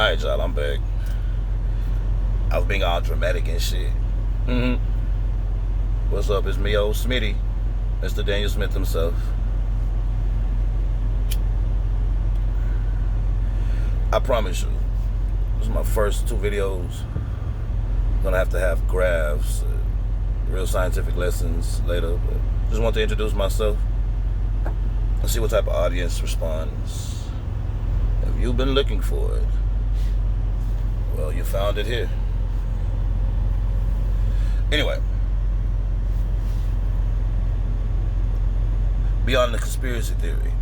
Alright, y'all, I'm back. I was being all dramatic and shit. What's up? It's me, old Smitty. Mr. Daniel Smith himself. I promise you, this is my first 2 videos. I'm gonna have to have graphs, real scientific lessons later, but just want to introduce myself and see what type of audience responds. If you've been looking for it, well, you found it here. Anyway, beyond the conspiracy theory,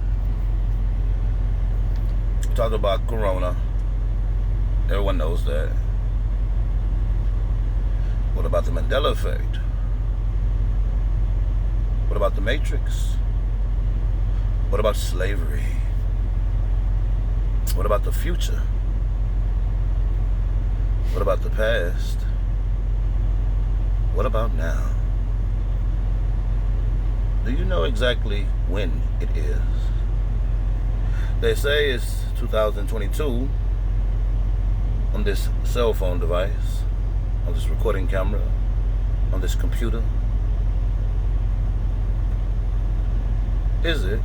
we talked about Corona. Everyone knows that. What about the Mandela effect? What about the Matrix? What about slavery? What about the future? What about the past? What about now? Do you know exactly when it is? They say it's 2022 on this cell phone device, on this recording camera, on this computer. Is it?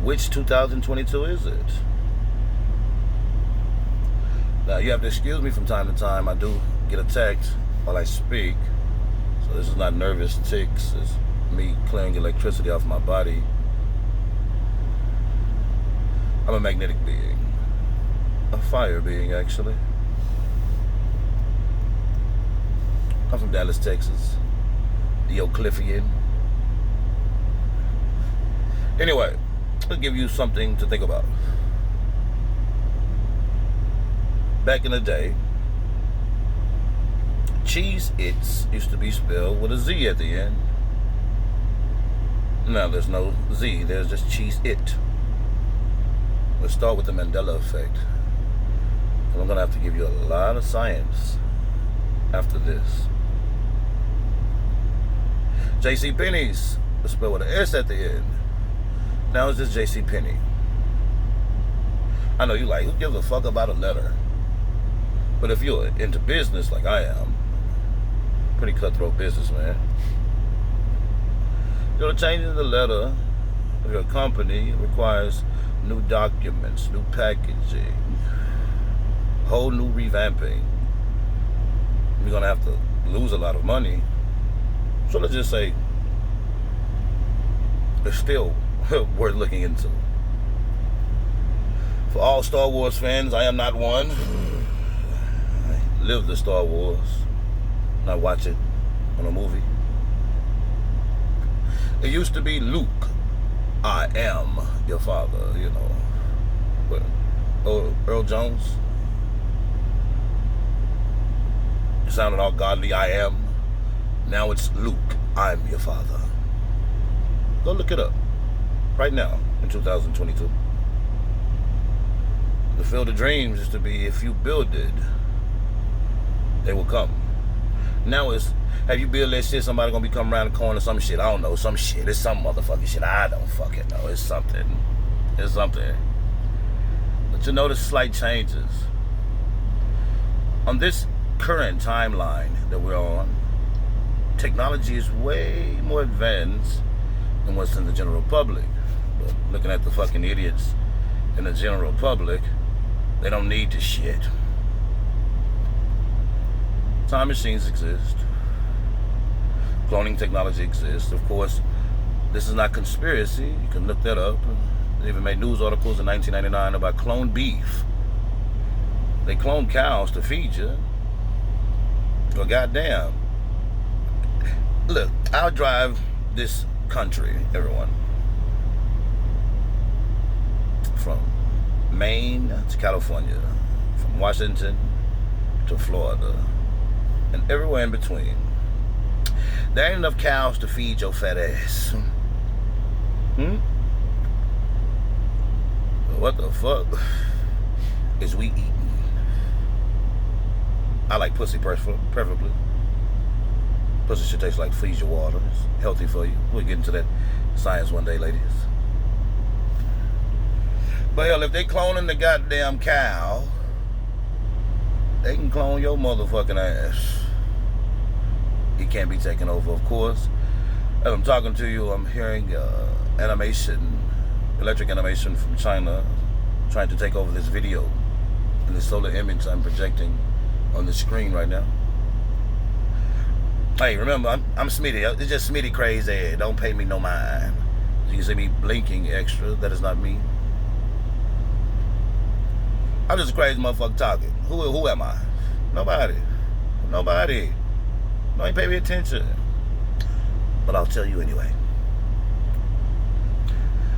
Which 2022 is it? Now, you have to excuse me from time to time. I do get attacked while I speak. So this is not nervous tics. It's me clearing electricity off my body. I'm a magnetic being. A fire being, actually. I'm from Dallas, Texas. The Oak Cliffian. Anyway, I'll give you something to think about. Back in the day, Cheez-Its used to be spelled with a Z at the end. Now there's no Z, there's just Cheez-It. Let's start with the Mandela effect. And I'm gonna have to give you a lot of science after this. JCPenney's was spelled with an S at the end. Now it's just JCPenney. I know you like, who gives a fuck about a letter? But if you're into business like I am, pretty cutthroat business, man. You know, changing the letter of your company requires new documents, new packaging, whole new revamping. You're gonna have to lose a lot of money. So let's just say it's still worth looking into. For all Star Wars fans, I am not one. Live the Star Wars, not watch it on a movie. It used to be Luke, I am your father, you know. But Earl Jones, it sounded all godly, I am. Now it's Luke, I'm your father. Go look it up right now in 2022. The Field of Dreams used to be, if you build it, they will come. Now it's, have you built that shit, somebody gonna be coming around the corner, some shit, I don't know, some shit. It's some motherfucking shit, I don't fucking know. It's something. It's something. But you notice slight changes. On this current timeline that we're on, technology is way more advanced than what's in the general public. But looking at the fucking idiots in the general public, they don't need this shit. Time machines exist. Cloning technology exists. Of course, this is not conspiracy. You can look that up. They even made news articles in 1999 about cloned beef. They clone cows to feed you. Well, goddamn. Look, I'll drive this country, everyone. From Maine to California. From Washington to Florida. And everywhere in between. There ain't enough cows to feed your fat ass. What the fuck is we eating? I like pussy preferably. Pussy should taste like Fiji water. It's healthy for you. We'll get into that science one day, ladies. But hell, if they cloning the goddamn cow, they can clone your motherfucking ass. It can't be taken over, of course. As I'm talking to you, I'm hearing animation, electric animation from China, trying to take over this video and the solar image I'm projecting on the screen right now. Hey, remember, I'm Smitty. It's just Smitty crazy. Don't pay me no mind. You can see me blinking extra. That is not me. I'm just a crazy motherfucker talking. Who am I? Nobody. No, ain't pay me attention. But I'll tell you anyway.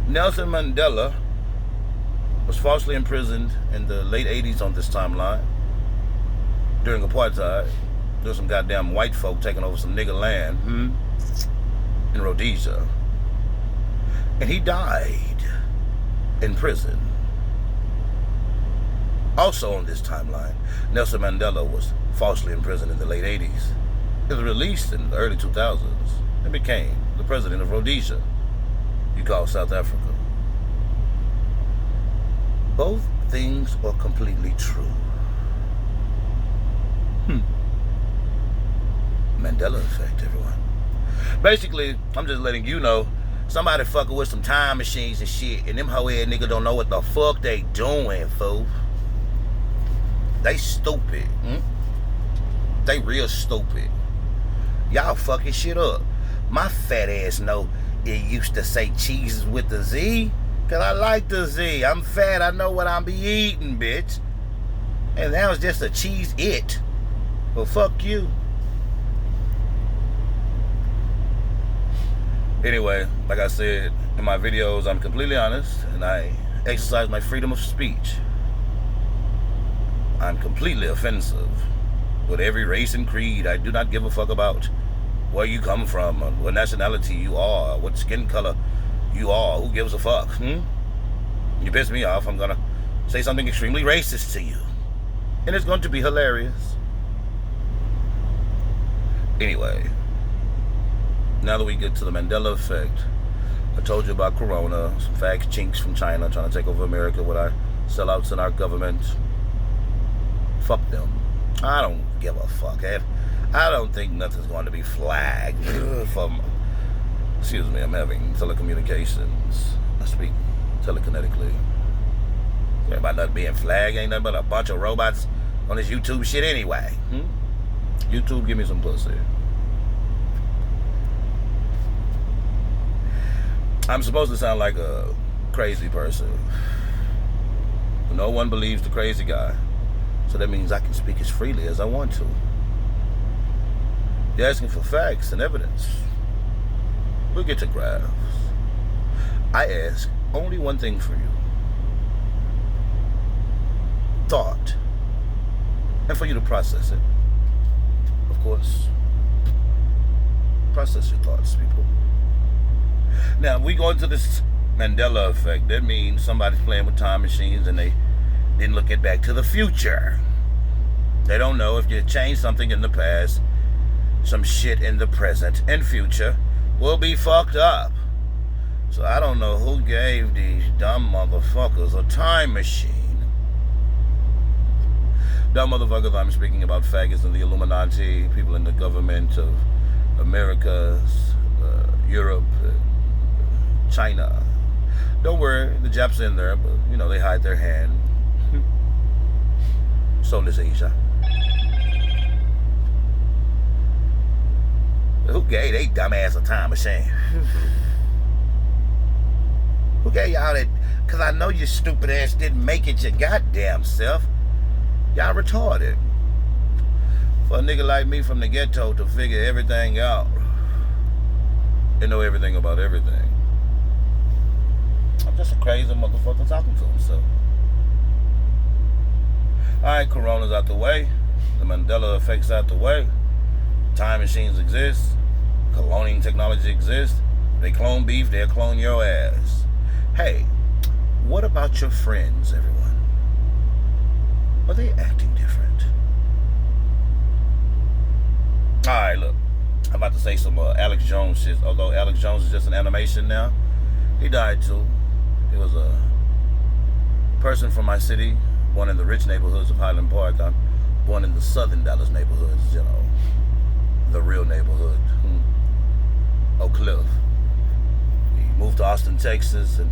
Nelson Mandela was falsely imprisoned in the late 80s on this timeline during apartheid. There was some goddamn white folk taking over some nigger land in Rhodesia. And he died in prison. Also on this timeline, Nelson Mandela was falsely imprisoned in the late 80s. He was released in the early 2000s and became the president of Rhodesia, you call South Africa. Both things are completely true. Mandela effect, everyone. Basically, I'm just letting you know, somebody fucking with some time machines and shit, and them hoe-head niggas don't know what the fuck they doing, fool. They stupid. They real stupid. Y'all fucking shit up. My fat ass know it used to say cheeses with the Z, cause I like the Z. I'm fat, I know what I'm be eating, bitch. And that was just a cheese it. Well, fuck you. Anyway, like I said in my videos, I'm completely honest, and I exercise my freedom of speech. I'm completely offensive with every race and creed. I do not give a fuck about where you come from, what nationality you are, what skin color you are. Who gives a fuck? You piss me off, I'm gonna say something extremely racist to you, and it's going to be hilarious. Anyway, now that we get to the Mandela effect, I told you about Corona, some fag chinks from China trying to take over America with our sellouts in our government. Fuck them. I don't give a fuck. I don't think nothing's going to be flagged from... Excuse me, I'm having telecommunications. I speak telekinetically. About nothing being flagged, ain't nothing but a bunch of robots on this YouTube shit anyway. YouTube, give me some pussy. I'm supposed to sound like a crazy person. No one believes the crazy guy. So that means I can speak as freely as I want to. You're asking for facts and evidence. We'll get to graphs. I ask only one thing for you. Thought. And for you to process it. Of course. Process your thoughts, people. Now, if we go into this Mandela effect, that means somebody's playing with time machines and they didn't look at Back to the Future. They don't know if you change something in the past, some shit in the present and future will be fucked up. So I don't know who gave these dumb motherfuckers a time machine. Dumb motherfuckers, I'm speaking about faggots and the Illuminati, people in the government of Americas, Europe, China. Don't worry, the Japs in there, but you know, they hide their hand. So does Asia. Who gave they dumbass a time machine? Who gave y'all that? Cause I know your stupid ass didn't make it your goddamn self. Y'all retarded. For a nigga like me from the ghetto to figure everything out and know everything about everything. I'm just a crazy motherfucker talking to himself. Alright, Corona's out the way. The Mandela effect's out the way. Time machines exist. Cloning technology exists. They clone beef, they'll clone your ass. Hey, what about your friends, everyone? Are they acting different? Alright, look. I'm about to say some Alex Jones shit. Although Alex Jones is just an animation now. He died too. He was a person from my city, born in the rich neighborhoods of Highland Park. I'm born in the southern Dallas neighborhoods, the real neighborhood. Oak Cliff. He moved to Austin, Texas, and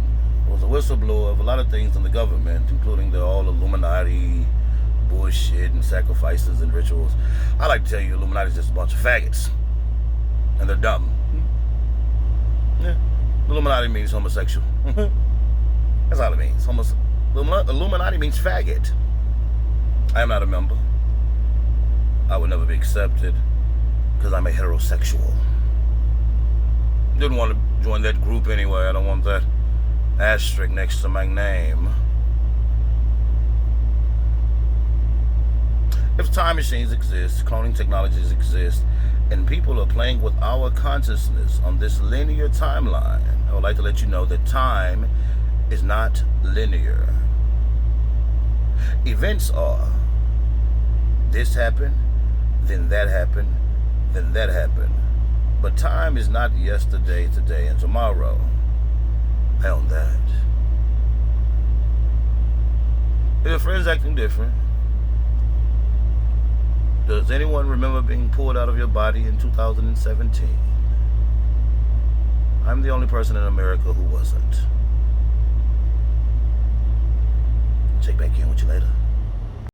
was a whistleblower of a lot of things in the government, including the all Illuminati bullshit and sacrifices and rituals. I like to tell you, Illuminati is just a bunch of faggots, and they're dumb. Yeah. Illuminati means homosexual. That's all it means. Illuminati means faggot. I am not a member. I would never be accepted because I'm a heterosexual. Didn't want to join that group anyway. I don't want that asterisk next to my name. If time machines exist, cloning technologies exist, and people are playing with our consciousness on this linear timeline, I would like to let you know that time is not linear. Events are this happened, then that happened, then that happened. But time is not yesterday, today, and tomorrow. I own that. If your friend's acting different, does anyone remember being pulled out of your body in 2017? I'm the only person in America who wasn't. Check back in with you later.